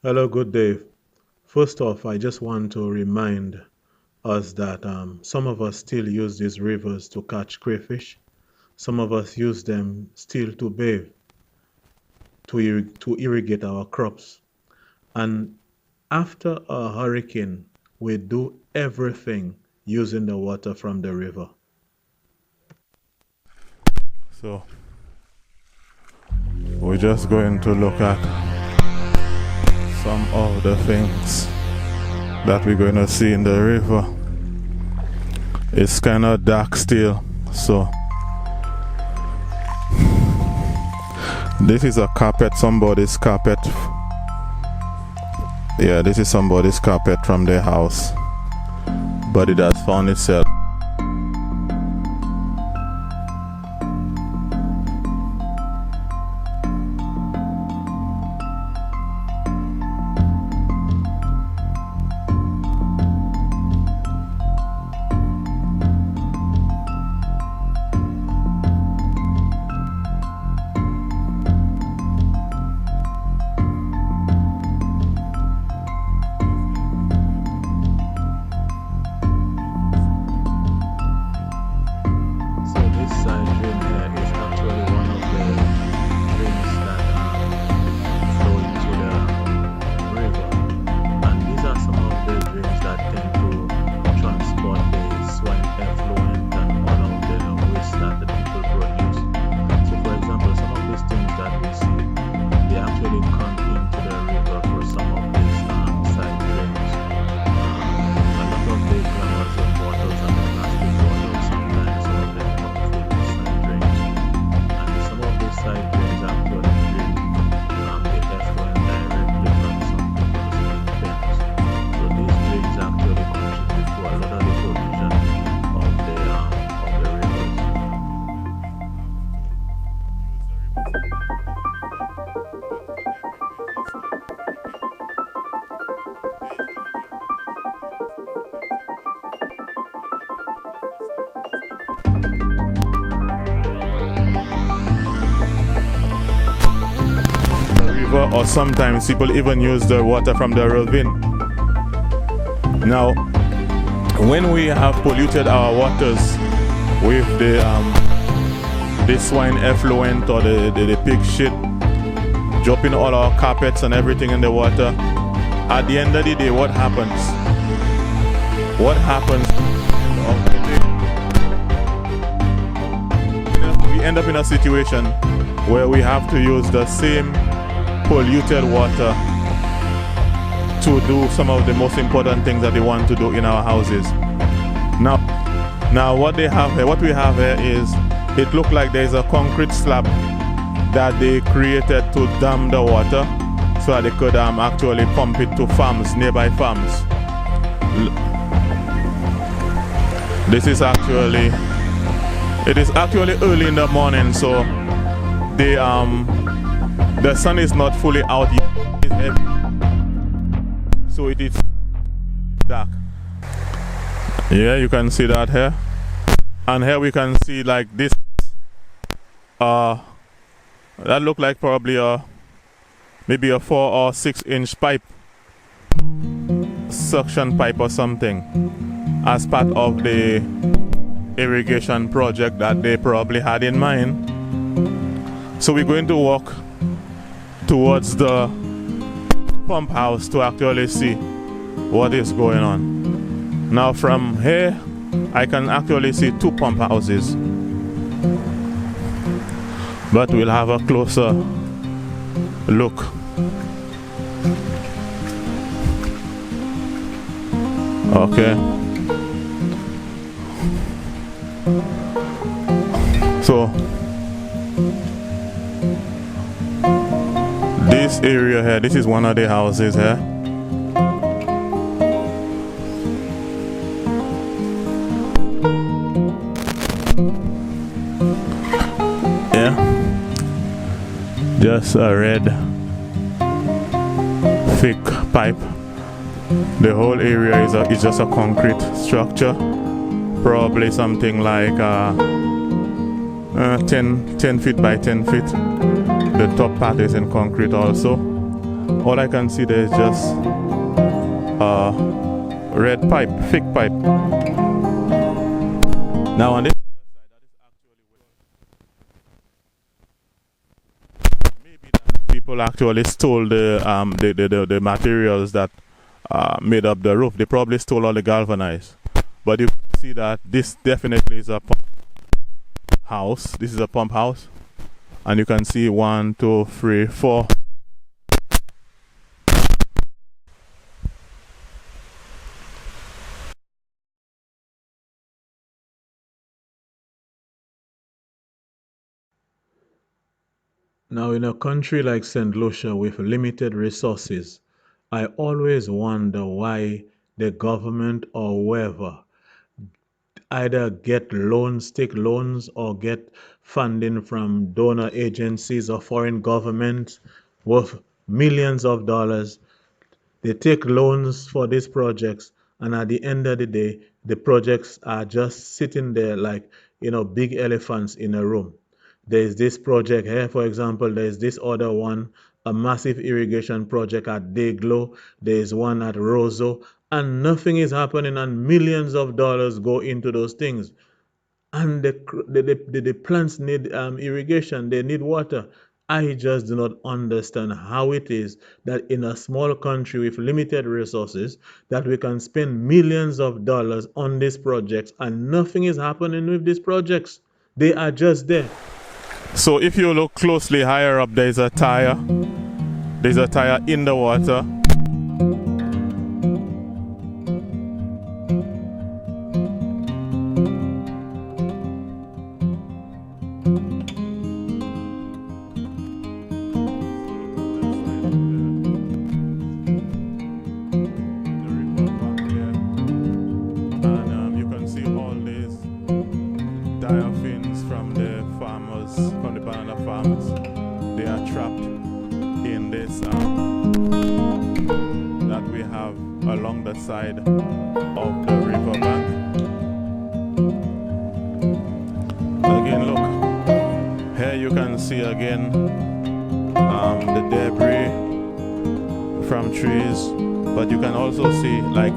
Hello, good day. First off, I just want to remind us that some of us still use these rivers to catch crayfish. Some of us use them still to bathe, to irrigate our crops. And after a hurricane, we do everything using the water from the river. So we're just going to look at some of the things that we're going to see in the river. It's kind of dark still, so this is a carpet, somebody's carpet. Yeah, this is somebody's carpet from their house, but it has found itself. So this side drain here is actually one of the drains that flow into the river. And these are some of the drains that tend to transport the swine effluent and all of the waste that the people produce. So for example, some of these things that we see, they actually come into the river for some of these side drains. A lot of the flowers of bottles and the plastic bottles, sometimes some of them come through these side drains. And some of these side drains actually drain the effluent directly from some people's pens. So these drains actually contribute to a lot of the pollution of the rivers. The river, or sometimes people even use the water from the ravine. Now, when we have polluted our waters with the swine effluent or the pig shit, dropping all our carpets and everything in the water, at the end of the day, what happens? What happens? We end up in a situation where we have to use the same polluted water to do some of the most important things that we want to do in our houses. Now what they have here, what we have here is, it looks like there's a concrete slab that they created to dam the water so that they could actually pump it to farms, nearby farms. This is actually, it is actually early in the morning, so the sun is not fully out yet, so it is dark. Yeah, you can see that here, and here we can see like this. That look like probably maybe a 4 or 6 inch pipe, suction pipe or something, as part of the irrigation project that they probably had in mind. So we're going to walk towards the pump house to actually see what is going on. Now from here, I can actually see 2 pump houses, but we'll have a closer look. Okay. So this area here, this is one of the houses here. Yeah, just a red thick pipe. The whole area is just a concrete structure, probably something like 10 feet by 10 feet. The top part is in concrete also, all I can see there is just a red pipe, thick pipe. Now on this maybe that people actually stole the materials that made up the roof. They probably stole all the galvanized. But you can see that this definitely is a pump house. This is a pump house. And you can see 1, 2, 3, 4. Now, in a country like St. Lucia with limited resources, I always wonder why the government or whoever either get loans, take loans, or get funding from donor agencies or foreign governments worth millions of dollars. They take loans for these projects, and at the end of the day, the projects are just sitting there like, big elephants in a room. There's this project here, for example, there's this other one, a massive irrigation project at Deglo, there's one at Roseau, and nothing is happening, and millions of dollars go into those things. And the plants need irrigation, they need water. I just do not understand how it is that in a small country with limited resources that we can spend millions of dollars on these projects and nothing is happening with these projects. They are just there. So if you look closely higher up, there's a tire. There's a tire in the water. Along the side of the river bank. Again, look, here you can see again the debris from trees, but you can also see like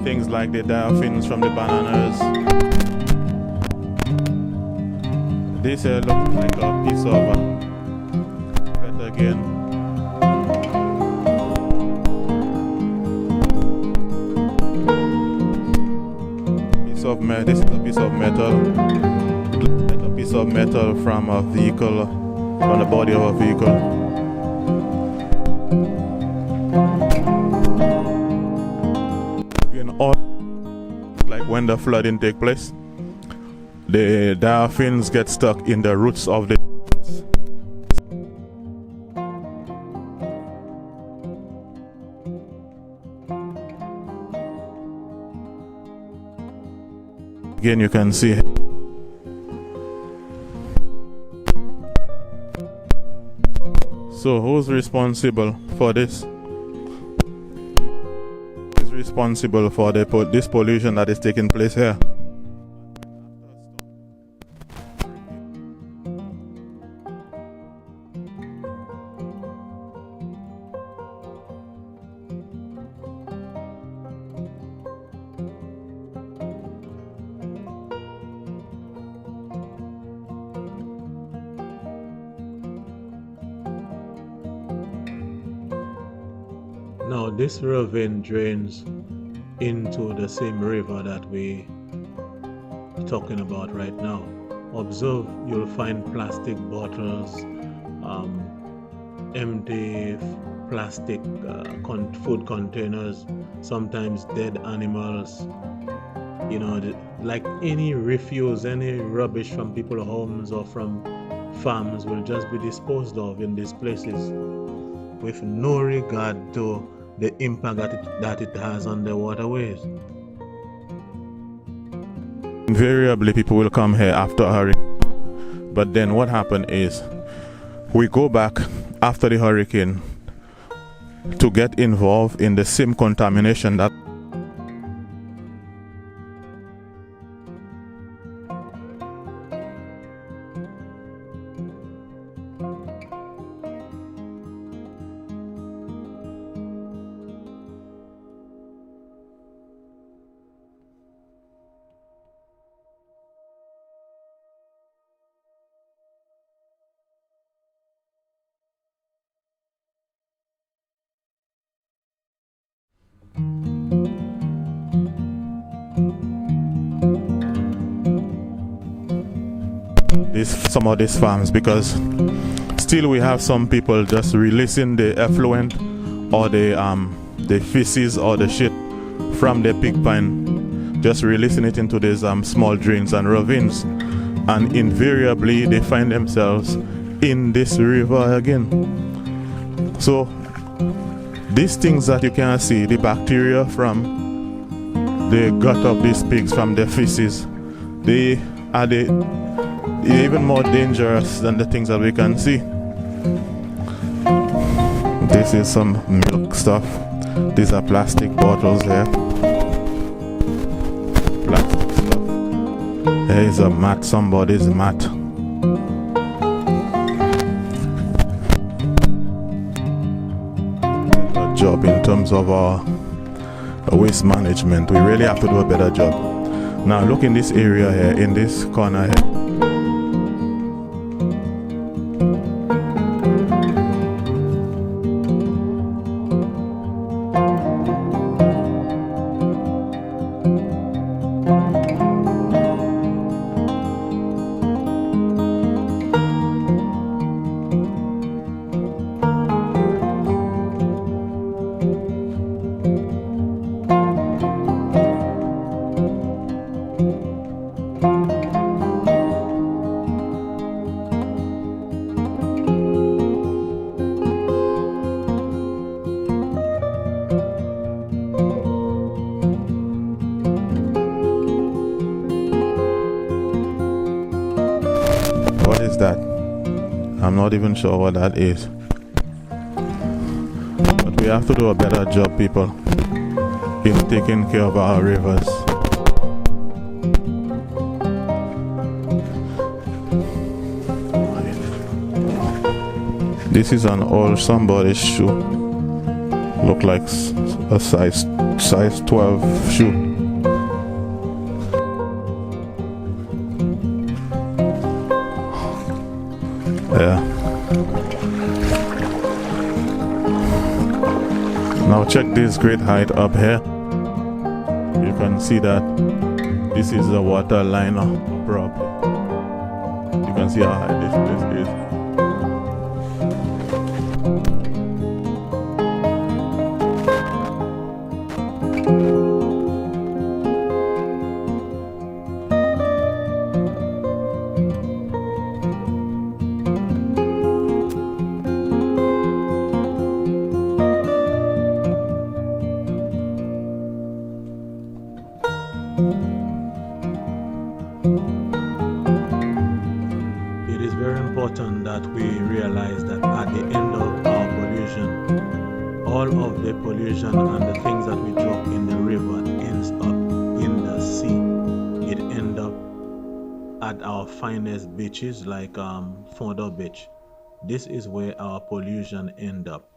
things like the diaphragms from the bananas. This here looks like a piece of but again. This is a piece of metal. It looks like a piece of metal from a vehicle, from the body of a vehicle. Again, all like when the flooding take place, the diaphragms get stuck in the roots of the again, you can see. So who's responsible for this? Who's responsible for this pollution that is taking place here? Now this ravine drains into the same river that we are talking about right now. Observe, you'll find plastic bottles, empty plastic food containers, sometimes dead animals, like any refuse, any rubbish from people's homes or from farms will just be disposed of in these places with no regard to the impact that it has on the waterways. Invariably, people will come here after a hurricane. But then what happened is we go back after the hurricane to get involved in the same contamination that some of these farms, because still we have some people just releasing the effluent or the feces or the shit from the pig pen, just releasing it into these small drains and ravines, and invariably they find themselves in this river again. So these things that you can see, the bacteria from the gut of these pigs, from their feces, they are even more dangerous than the things that we can see. This is some milk stuff. These are plastic bottles here. Plastic stuff. There is a mat, somebody's mat. A job in terms of our waste management. We really have to do a better job. Now look in this area here, in this corner here. What is that? I'm not even sure what that is. But we have to do a better job, people, in taking care of our rivers. This is an old somebody's shoe. Look like a size 12 shoe. Yeah. Now check this great height up here. You can see that this is the water line prop. You can see how high this place is. It is very important that we realize that at the end of our pollution, all of the pollution and the things that we drop in the river ends up in the sea. It ends up at our finest beaches like Fondo Beach. This is where our pollution ends up.